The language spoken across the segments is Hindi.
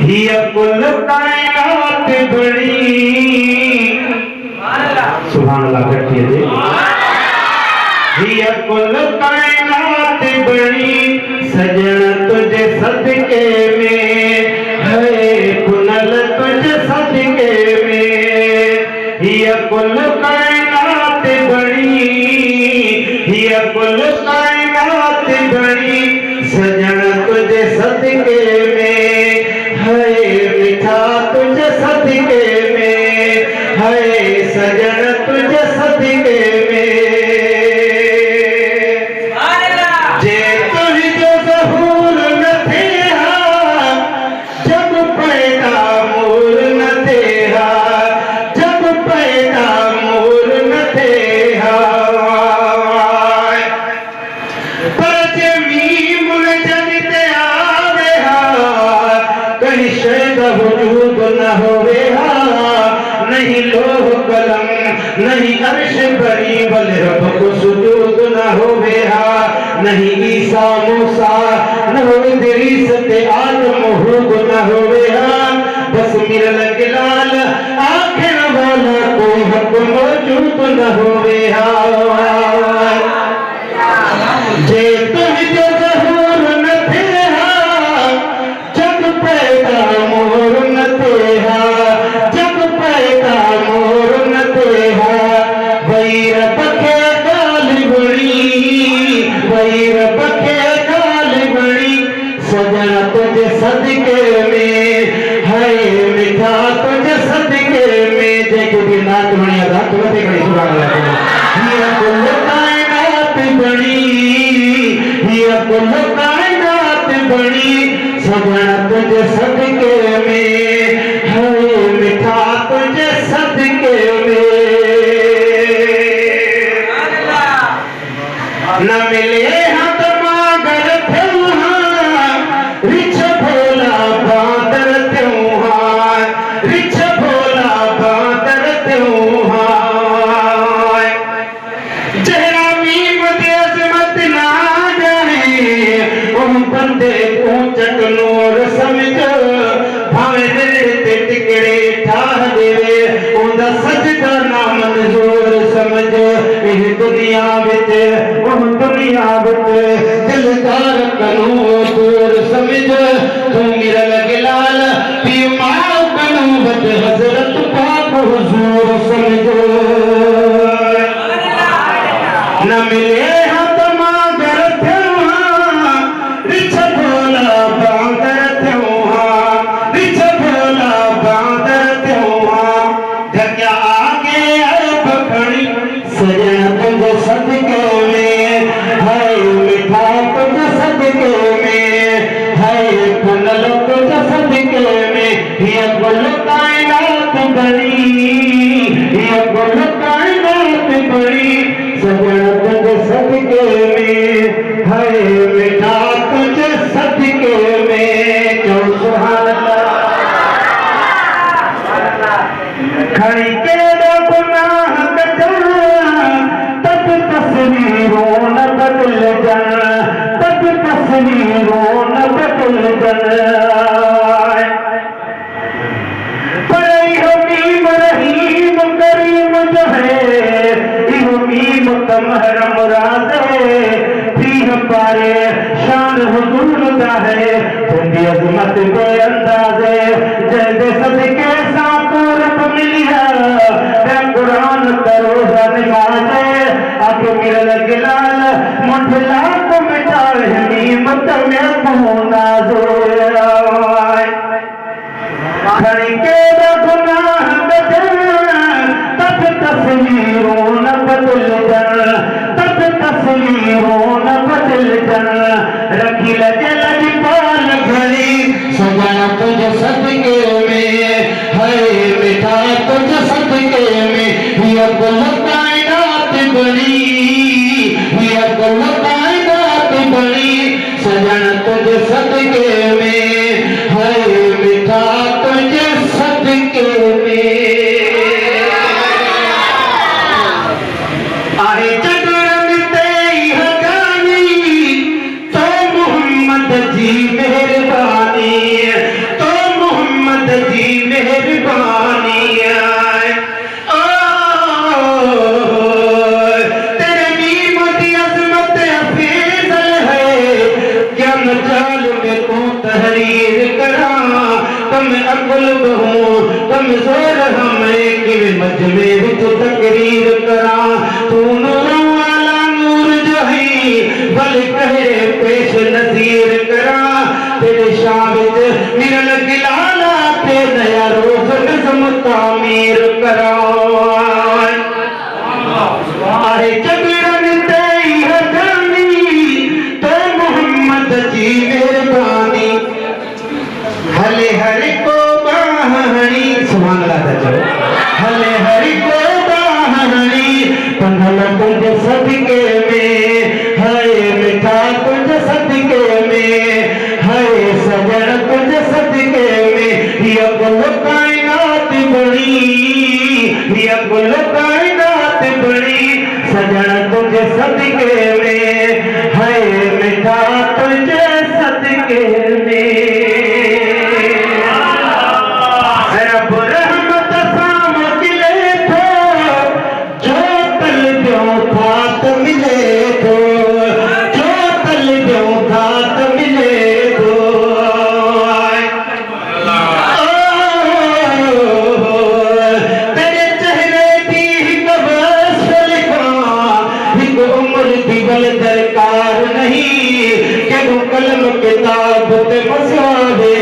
हिया कुल कायनात बड़ी सुभान अल्लाह कहिए जी। हिया कुल कायनात बड़ी सजन तुझे सदके में है कुनल तुझे सदके में। हिया कुल कायनात बड़ी हिया कुल कायनात बड़ी सजन तुझे सदके में है मिठा तुझे सदके में है सजन तुझे सदके में। जे तुझे ज़हूर न थे जब पैदा मोर न थे जब पैदा मोर न थे पर जमी मुल जगते आवे कहीं शैद वजूद न होवे नहीं लोह कलम नहीं अर्श बरी बल रब को सुजूद न होवे नहीं ईसा मूसा न हो इदरीस ते आदम हुद न होवे बस मिरल गिलाल आखिर वाला कोई हक मौजूद न होवे जे तुझे ज़हूर न थे जब पैदा मोर न थे जब पैदा मोर न थे वैर बखे गाल बड़ी वैर बखे गाल बड़ी सजना तुझे सदके में है मिठा तुझे सदके में। जय भी नाच बढ़िया था तो बते बड़ी सुबह अल्लाह हिया कुल कायनात बड़ी हिया कुल कायनात बड़ी सजना तुझे सदके में है मिठा तुझे सदके में। न मिले हाथ मागर रिछ भोला बादर त्योहार रिछ भोला बादर त्योहार जहरा मीम दे अजमत ना जाए उन बंदे को चटनोर समझ भावे दिल ते टिकड़े ठाह देवे उनदा सजदा ना मंजूर समझ इह दुनिया विच दुनिया विच दिलदार कनो दूर समझ तू मिरल गिलाल पी माओ कनो वद हजरत पाक हुजूर समझ न मिले हाथ मागर त्योहार रिछ भोला बांदर त्योहार रिछ भोला बांदर त्योहार ढक्या आगे अब खड़ी सजन तुझे सदके में है मिठा तुझे सदके में है कुनल तुझे सदके में। हिया कुल कायनात बड़ी हिया कुल कायनात बड़ी सजन तुझे सदके में है मिठा तुझे सदके में। जो सुभान अल्लाह खड़ी के गुनाह तब तस्वीरों न बदल जाए तब तस्वीरों न बदल जाए पर मीम रहीम करीम जो है मीम कमहर मुराद भी हमारे शान हुजूर दा है तेरी अजमत बेअंदाज़े जैसे सदके सापूरत मिलिया कुरान करो नमाज़े अब मिरल गिलाल मुठला को मिटाए नीमत में पूना जोर खड़ी के गुनाह बदल तब तस्वीरों न बदल जन तब तस्वीरों न बदल जन रखी लगे लगी पाल घड़ी सजना तुझे सदके में है मिठा तुझे सदके में। हिया कुल कायनात बड़ी हिया कुल कायनात बड़ी सजना तुझे सदके में है मिठा तुझे सदके में। आहे जग रंग ते हगानी तो मुँह जी मेहरबानी, तो मोहम्मद जी मेहरबानी। तेरे नीमती अजमत अफीजल है, क्या मजाल में को तहरीर करा। कम अकुल बहु कमजोर हमें कि मजमे विच तकरीर करा। तू नूरों वाला नूर जो है बल कहे पेश नजीर करा। तेरे शाह विच मिरल गिलाला ते नया रोज नज़म तामीर करा। आहे जबरन तेई हदानी, तो मोहम्मद जी मेहरबानी। हले हरि को बाहनी, सुभान अल्लाह तआला। हले हरि को बाहनी, पंडल तुझ सदके में, हाय मिठा तुझ सदके में, हाय सजन तुझ सदके में। ये कुल कायनात बड़ी, ये कुल कायनात बड़ी, सजन तुझ सदके में, हाय मिठा तुझ सदके में। दरकार नहीं कि कलम किताब ते मसावे,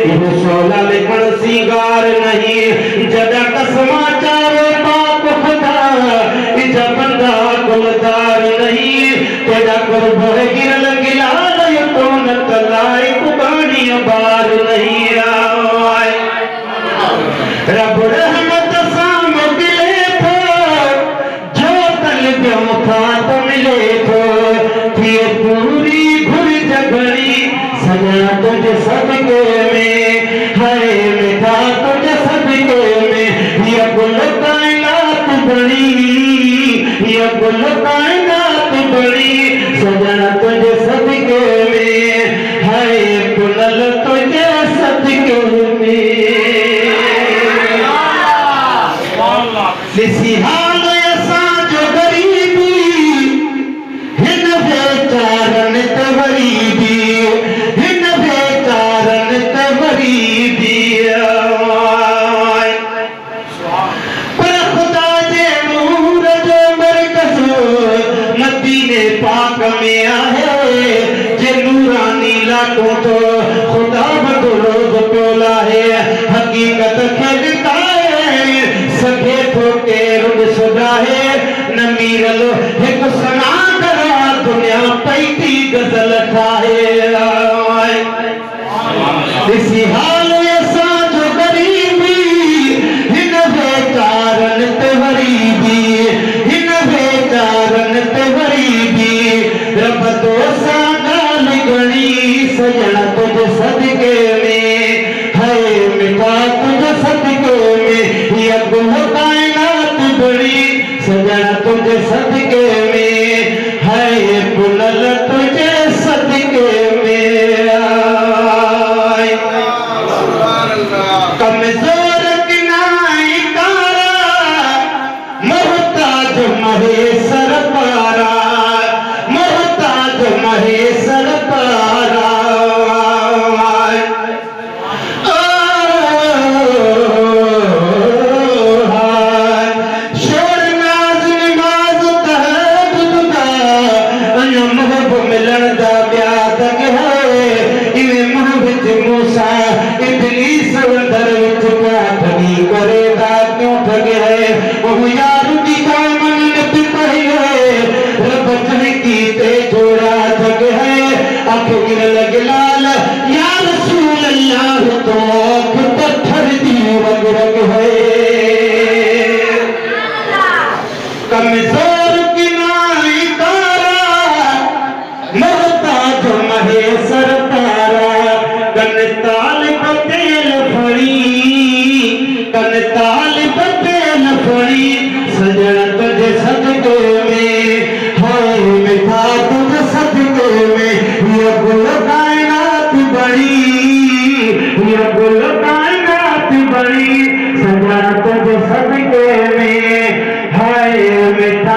ये शोला लिखण सिंगार नहीं। जदा कसमा चावे बाप खुदा, इजा बंदा गुलदार नहीं। तेरा कुर्ब है गिरल गिलाल, ये तो न कलाई कुबानी बार नहीं। आए रब रहमत साम मिले तो, जो तल ब्यों था तो मिले तो। ये पूरी घुर जगड़ी, सजना तुझे सदके में, हाय मिठा तुझे सदके में। ये कुल कायनात बड़ी, ये कुल कायनात बड़ी, सजना तुझे सदके में, हाय कुलल तुझे सदके में। लिसी हाल ऐसा जो गरीबी, हिन बेचारन तवरीबी, हिन बेचारन तवरीबी। पर खुदा जे नूर जो मरकज़ मदीने पाक में आहे, जे नूरानी लाटो तो खुदा बदरोज प्योला है। हकीकत खेलताए सके तो के रुड सुधा है, न मीरलो एक सना करा दुनिया पैती गजल ठाए। इसी हाल ऐसा जो गरीबी, हिन बेचारन ते गरीबी, हिन बेचारन ते गरीबी। रब तो सा गाल गणी, सजना तुझ सदके में, हाय मिठा तुझ सदके में। ये गुल कायनात बड़ी, सजना तुझ सदके में, हाय कुलल तुझे सदके में। आए कमजोर किनाई तारा, मोहताज महेसर पारा, मोहताज महेसर पारा। बड़ी, ये गुल कायनात बड़ी, सजा तुझ सदके में, हाय मिठा